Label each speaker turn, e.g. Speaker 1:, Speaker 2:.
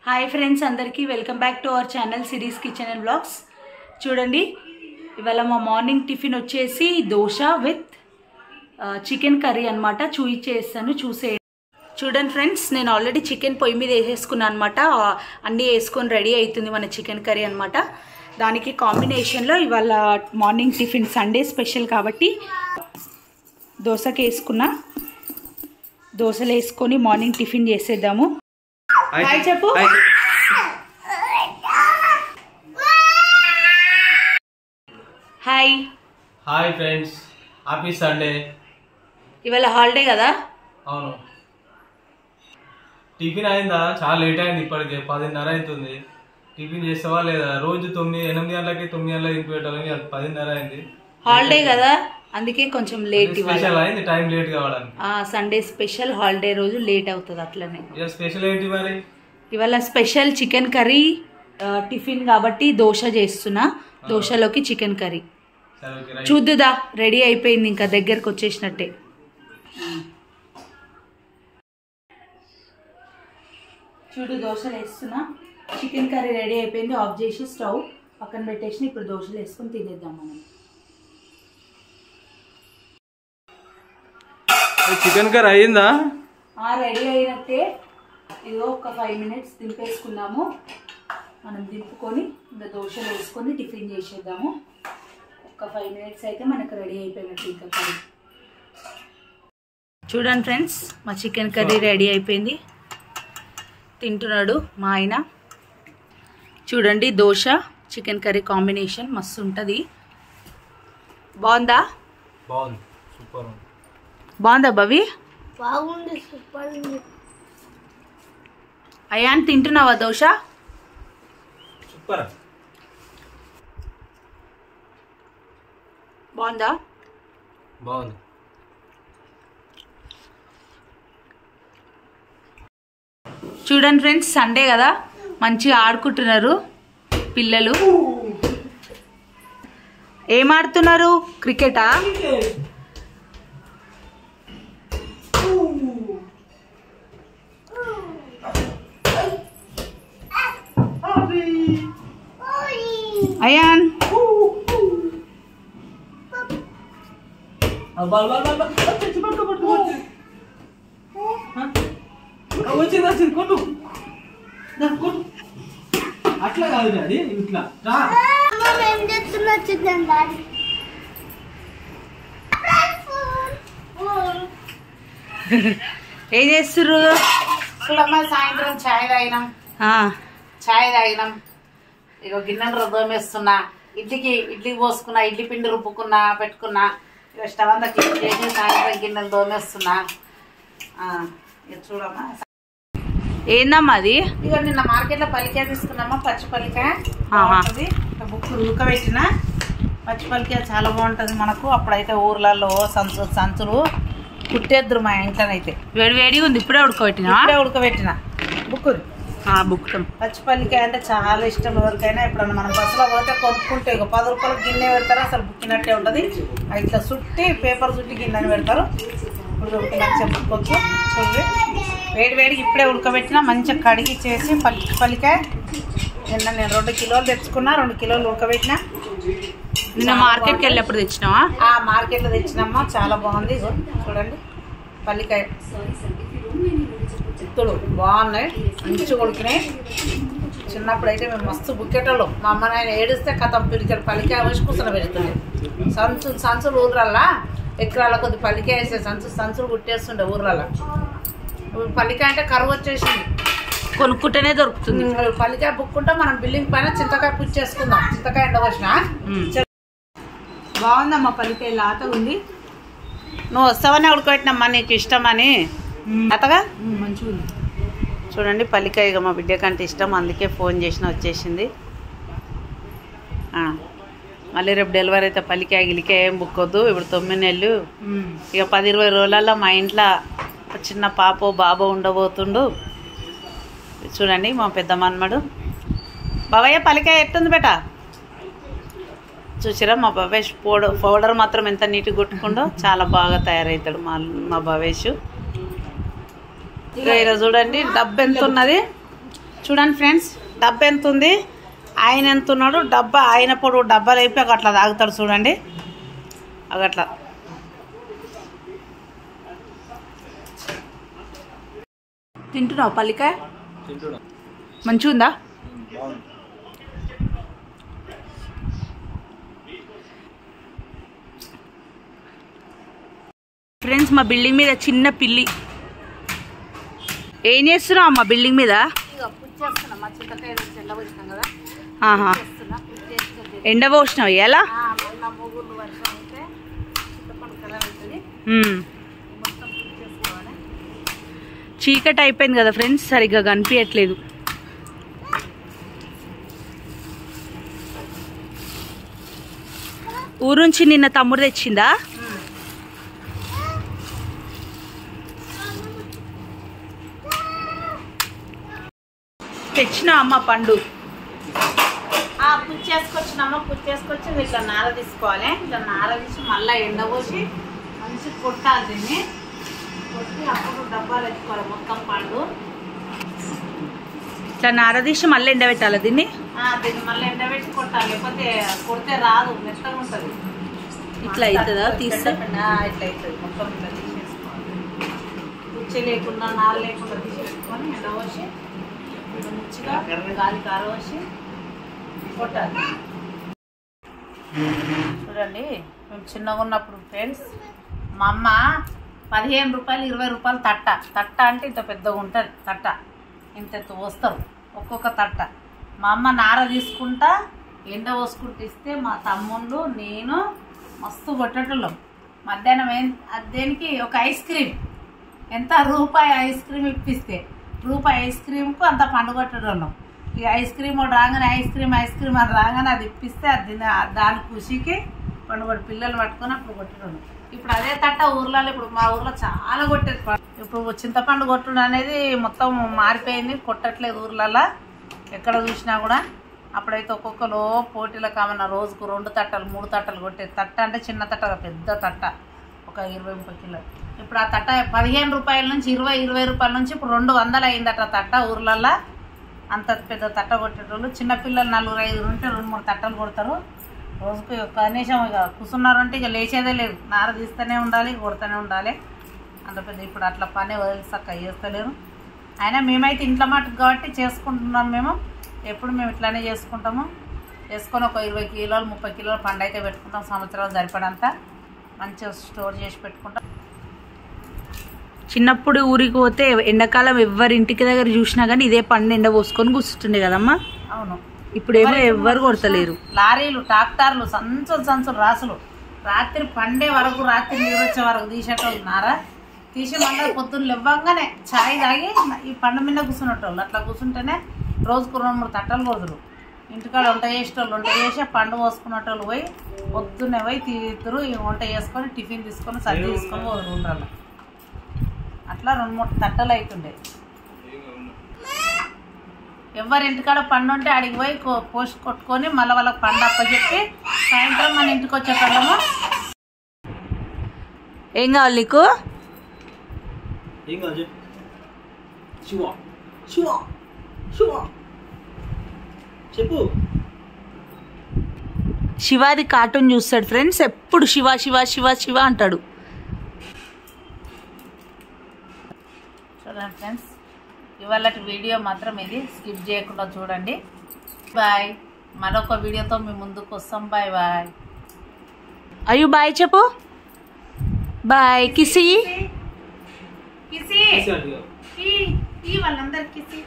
Speaker 1: Hi friends, అందరికీ welcome back to our channel series kitchen and blogs. చూడండి, ఇవాళ మా మార్నింగ్ టిఫిన్ వచ్చేసి దోశ విత్ చికెన్ కర్రీ అనమాట. చూసేస్తాను, చూడండి ఫ్రెండ్స్, నేను ఆల్రెడీ చికెన్ పొయ్యి మీద వేసేసుకున్నాను అనమాట. అన్నీ వేసుకొని రెడీ అవుతుంది మన చికెన్ కర్రీ అనమాట. దానికి కాంబినేషన్లో ఇవాళ మార్నింగ్ టిఫిన్ సండే స్పెషల్ కాబట్టి దోశకి వేసుకున్నా. దోశలు వేసుకొని మార్నింగ్ టిఫిన్ చేసేద్దాము. హాయ్ చెప్పు. Hi
Speaker 2: hi friends, happy Sunday.
Speaker 1: ఇవాళ హాలిడే కదా?
Speaker 2: అవును. టిఫిన్ అయిందా? చాలా లేట్ అయింది, ఇప్పటికే 10:30 అవుతుంది. టిఫిన్ చేస్తావా లేదా? రోజు 8 గంటలకి 9 గంటలకి ఇంటి పెట్టాలని 10:30 అయింది.
Speaker 1: హాలిడే కదా, అందుకే కొంచెం లేట్.
Speaker 2: స్పెషల్ అయింది, టైం లేట్ కావడానికి.
Speaker 1: సండే స్పెషల్, హాలిడే రోజు లేట్ అవుతుంది అట్లనే.
Speaker 2: స్పెషల్ ఏంటి మరి?
Speaker 1: ఇవాళ స్పెషల్ చికెన్ కర్రీ టిఫిన్ కాబట్టి దోశ చేస్తున్నా. దోశలోకి చికెన్ కర్రీ చూద్దుదా. రెడీ అయిపోయింది, ఇంకా దగ్గరకు వచ్చేసినట్టే. చూడు, దోశలు వేస్తున్నా. చికెన్ కర్రీ రెడీ అయిపోయింది. ఆఫ్ చేసి స్టవ్ పక్కన పెట్టేసి ఇప్పుడు దోశలు వేసుకొని తినేద్దాం మనం.
Speaker 2: చికెన్ కర్రీ అయిందా?
Speaker 1: రెడీ అయినట్టే. ఇదిగో ఒక 5 minutes దింపేసుకున్నాము. మనం దింపుకొని ఇంకా దోశలు వేసుకొని టిఫిన్ చేసేద్దాము. ఒక 5 minutes అయితే మనకు రెడీ అయిపోయినట్టు ఇంకా కర్రీ. చూడండి ఫ్రెండ్స్, మా చికెన్ కర్రీ రెడీ అయిపోయింది. తింటున్నాడు మా ఆయన. చూడండి, దోశ చికెన్ కర్రీ కాంబినేషన్ మస్తు ఉంటుంది. బాగుందా?
Speaker 2: బాగుంది, సూపర్.
Speaker 1: బాగుందా భవి?
Speaker 3: బాగుంది, సూపర్ ఉంది.
Speaker 1: అయాన్, తింటున్నావా దోశ?
Speaker 2: సూపర్.
Speaker 1: బాగుందా?
Speaker 2: బాగుంది.
Speaker 1: చూడండి ఫ్రెండ్స్, సండే కదా, మంచిగా ఆడుకుంటున్నారు పిల్లలు. ఏం ఆడుతున్నారు? క్రికెటా? అయాన్,
Speaker 2: అట్లా కాదు డాడీ, ఇట్లా
Speaker 1: ఏం చేస్తుర్రు?
Speaker 4: సాయంత్రం ఛాయ్ తాగినాం. ఇక గిన్నెలు రుబ్బేస్తున్నా. ఇడ్లీ పోసుకున్నా, ఇడ్లీ పిండి రుబ్బుకున్నా, పెట్టుకున్నా. ఇక స్టవ్ అంతా క్లీన్ చేసి సాయంత్రం గిన్నెలు దోమేస్తున్నా. ఇక చూడమ్మా,
Speaker 1: ఏందమ్మా అది?
Speaker 4: ఇక నిన్న మార్కెట్లో పల్లికాయ తీసుకున్నామా, పచ్చి పల్లికాయ బాగుంటుంది. బుక్ ఉడకబెట్టిన పచ్చి పల్లికాయ చాలా బాగుంటుంది మనకు. అప్పుడైతే ఊర్లలో సంచులు కుట్టేద్దరు మా ఇంట్లోనైతే.
Speaker 1: వేడి వేడిగా ఉంది. ఇప్పుడే ఉడకబెట్టినా?
Speaker 4: ఇప్పుడే ఉడకబెట్టిన బుక్కులు.
Speaker 1: బుక్కుతాం.
Speaker 4: పచ్చిపల్లికాయ అంటే చాలా ఇష్టం ఎవరికైనా. ఎప్పుడన్నా మనం బస్సులో పోతే కొనుక్కుంటే ఇక 10 రూపాయలకు గిన్నె పెడతారు, అసలు బుక్కినట్టే ఉంటుంది. ఇట్లా చుట్టి పేపర్ చుట్టి గిన్నెని పెడతారు. ఇప్పుడు మంచిగా బుక్కొచ్చు. చూడండి, వేడికి ఇప్పుడే ఉడకబెట్టిన, మంచిగా కడిగి చేసి పల్లికాయ నిన్న నేను 2 కిలోలు తెచ్చుకున్నా. 2 కిలోలు ఉడకబెట్టిన.
Speaker 1: నిన్న మార్కెట్కి వెళ్ళినప్పుడు తెచ్చినావా?
Speaker 4: మార్కెట్లో తెచ్చినమ్మా, చాలా బాగుంది. చూడండి, పల్లికాయ చిత్తులు బాగున్నాయి, మంచిగా ఉడికినాయి. చిన్నప్పుడు అయితే మేము మస్తు బుక్కెటోళ్ళు. మా అమ్మ నాయన ఏడిస్తే కథం పిలిచాడు పల్లికాయ వేసి కూర్చొని పెడుతుండే. సంచులు ఊర్లల్లా ఎకరాల కొద్ది పల్లికాయ వేసే సంచులు కుట్టేస్తుండే ఊర్లల్లో. పల్లికాయ అంటే కరువు వచ్చేసింది,
Speaker 1: కొనుక్కుంటేనే దొరుకుతుంది.
Speaker 4: పల్లికాయ బుక్కుంటే మనం బిల్డింగ్ పైన చింతకాయ పుచ్చేసుకుందాం. చింతకాయ ఎండవచ్చిన
Speaker 1: బాగుందమ్మా, పల్లికాయ లాత ఉంది.
Speaker 4: నువ్వు వస్తావనే ఉడకబెట్టినమ్మా, నీకు ఇష్టమని. అతగా
Speaker 1: మంచిగా ఉంది.
Speaker 4: చూడండి, పల్లికాయ మా బిడ్డ కంటే ఇష్టం, అందుకే ఫోన్ చేసిన వచ్చేసింది. మళ్ళీ రేపు డెలివరీ అయితే పల్లికాయ గిలికాయ ఏం బుక్కొద్దు. ఇప్పుడు 9 నెలలు, ఇక 10-20 రోజులలో మా ఇంట్లో చిన్న పాపో బాబో ఉండబోతుండు. చూడండి, మా పెద్ద మన్మడు. బాబయ్య, పల్లికాయ ఎట్టుంది బేట? చూసిరా మా భవేష్ పౌడర్ మాత్రం ఎంత నీట్గా కొట్టుకుండో, చాలా బాగా తయారవుతాడు మా భవేష్. ఈరోజు చూడండి డబ్బు ఎంత ఉన్నది, చూడండి ఫ్రెండ్స్, డబ్బా ఎంత ఉంది, ఆయన ఎంత ఉన్నాడు, డబ్బా ఆయన పొడు డబ్బాలు అయిపోయి అట్లా తాగుతాడు చూడండి. అట్లా
Speaker 1: తింటున్నావు పల్లికాయ? మంచిగా ఉందా? ఫ్రెండ్స్, మా బిల్డింగ్ మీద చిన్న పిల్లి. ఏం చేస్తున్నావు అమ్మ బిల్డింగ్ మీద? ఆహా, ఎండ పోసినావు ఎలా? చీకటి అయిపోయింది కదా ఫ్రెండ్స్, సరిగ్గా కనిపించట్లేదు. ఊరు నుంచి నిన్న తమ్ముడు తెచ్చిందా? తెచ్చినా అమ్మ పండు?
Speaker 4: పుచ్చేసుకొచ్చినామా, పుచ్చేసుకొచ్చి ఇట్లా నార తీసుకోవాలి. ఇట్లా నార తీసి మళ్ళీ ఎండబోసి మంచి కొట్టాలి. దీన్ని కొట్టి అప్పుడు డబ్బాలు ఎత్తుకోవాలి మొత్తం పండు.
Speaker 1: ఇట్లా నార తీసి మళ్ళీ ఎండబెట్టాలి దీన్ని?
Speaker 4: దీన్ని మళ్ళీ ఎండబెట్టి కొట్టాలి, లేకపోతే కొడితే రాదు, మెత్తగా ఉంటుంది.
Speaker 1: ఇట్లా అవుతుందా? తీస్తే
Speaker 4: ఇట్లా అవుతుంది. మొత్తం ఇట్లా తీసేసుకోవాలి, పుచ్చి లేకుండా నార లేకుండా తీసేసుకొని ఎండబోసి మంచిగా గాలి కారవసి కొట్టాలి. చూడండి, మేము చిన్నగా ఉన్నప్పుడు ఫ్రెండ్స్, మా అమ్మ 15 రూపాయలు 20 రూపాయలు తట్ట అంటే ఇంత పెద్దగా ఉంటుంది. తట్ట ఇంత పోస్తారు ఒక్కొక్క తట్ట. మా అమ్మ నార తీసుకుంటా ఎండ పోసుకుంటూ ఇస్తే మా తమ్ముళ్ళు నేను మస్తు కొట్టేటోళ్ళం. మధ్యాహ్నం దేనికి ఒక ఐస్ క్రీమ్, ఎంత రూపాయి ఐస్ క్రీమ్ ఇప్పిస్తే రూపాయి ఐస్ క్రీమ్కు అంత పండు కొట్టేటోళ్ళం. ఈ ఐస్ క్రీమ్ ఒకటి రాగానే ఐస్ క్రీమ్ అని రాగానే అది ఇప్పిస్తే అది దాని ఖుషికి పండుగ పిల్లలు పట్టుకొని అప్పుడు కొట్టడం. ఇప్పుడు అదే తట్ట ఊర్లలో, ఇప్పుడు మా ఊర్లో చాలా కొట్టేది. ఇప్పుడు చింతపండు కొట్టడం అనేది మొత్తం మారిపోయింది, కొట్టట్లేదు ఊర్లలో ఎక్కడ చూసినా కూడా. అప్పుడైతే ఒక్కొక్కరు పోటీలో కామన్నా రోజుకు 2 తట్టలు 3 తట్టలు కొట్టేది. తట్ట అంటే చిన్న తట్ట, పెద్ద తట్ట ఒక 20-30 కిలోలు. ఇప్పుడు ఆ తట్ట 15 రూపాయల నుంచి 20 రూపాయల నుంచి ఇప్పుడు 200 అయిందట తట్ట ఊర్లలో. అంత పెద్ద తట్ట కొట్టేటోళ్ళు. చిన్నపిల్లలు 4-5 ఉంటే 2-3 తట్టలు కొడతారు రోజుకు. కనీసం ఇక కూర్చున్నారంటే ఇక లేచేదే లేదు, నార తీస్తూనే ఉండాలి, కొడుతూనే ఉండాలి. అంత పెద్ద ఇప్పుడు అట్లా పని వదిలి చక్కగా చేస్తలేరు. అయినా మేమైతే ఇంట్లో మటుకు కాబట్టి చేసుకుంటున్నాం. మేము ఎప్పుడు మేము ఇట్లానే చేసుకుంటాము. చేసుకొని ఒక 20 కిలోలు 30 కిలోలు పండు అయితే పెట్టుకుంటాం. సంవత్సరాలు సరిపడంతా మంచిగా స్టోర్ చేసి పెట్టుకుంటాం.
Speaker 1: చిన్నప్పుడు ఊరికి పోతే ఎండాకాలం ఎవరి ఇంటికి దగ్గర చూసినా కానీ ఇదే పండు ఎండ పోసుకొని కూర్చుంటుండే కదమ్మా.
Speaker 4: అవును,
Speaker 1: ఇప్పుడేమో ఎవ్వరు కొడతలేరు.
Speaker 4: లారీలు, ట్రాక్టర్లు, సంచులు రాసులు రాత్రి పండే వరకు, రాత్రి నీరు వచ్చే వరకు తీసేటోళ్ళు నార తీసి మళ్ళీ పొద్దున్న ఇవ్వంగానే ఛాయ్ తాగి ఈ పండు మీద కూర్చున్నట్టోళ్ళు. అట్లా కూర్చుంటేనే రోజుకు 2-3 తట్టలు కొడుతురు. ఇంటికాడ వంట చేసేటోళ్ళు వంట చేసి పండు పోసుకున్నట్టోళ్ళు పోయి పొద్దున్నే పోయి తీతురు. వంట చేసుకొని టిఫిన్ తీసుకొని సర్ది తీసుకొని వదులుంటారు. అట్లా 2-3 తట్టలు అవుతుండే. ఎవరి ఇంటికాడ పండు ఉంటే అడిగి పోయి పోసి కొట్టుకొని మళ్ళీ వాళ్ళకి పండు అప్పచెప్పి సాయంత్రం మన ఇంటికి వచ్చేటోళ్ళము.
Speaker 1: ఏం కావాలి నీకు?
Speaker 2: చెప్పు.
Speaker 1: శివాది కార్టూన్ చూస్తాడు ఫ్రెండ్స్, ఎప్పుడు శివ శివ శివ శివ అంటాడు.
Speaker 4: చూడండి ఫ్రెండ్స్, ఇవాళ వీడియో మాత్రం ఇది స్కిప్ చేయకుండా చూడండి. బాయ్, మరొక వీడియోతో మీ ముందుకు వస్తాం. Bye bye.
Speaker 1: అయ్యో బాయ్ చెప్పు. బాయ్. కిసి
Speaker 4: కిసి వాళ్ళందరికి కిసి.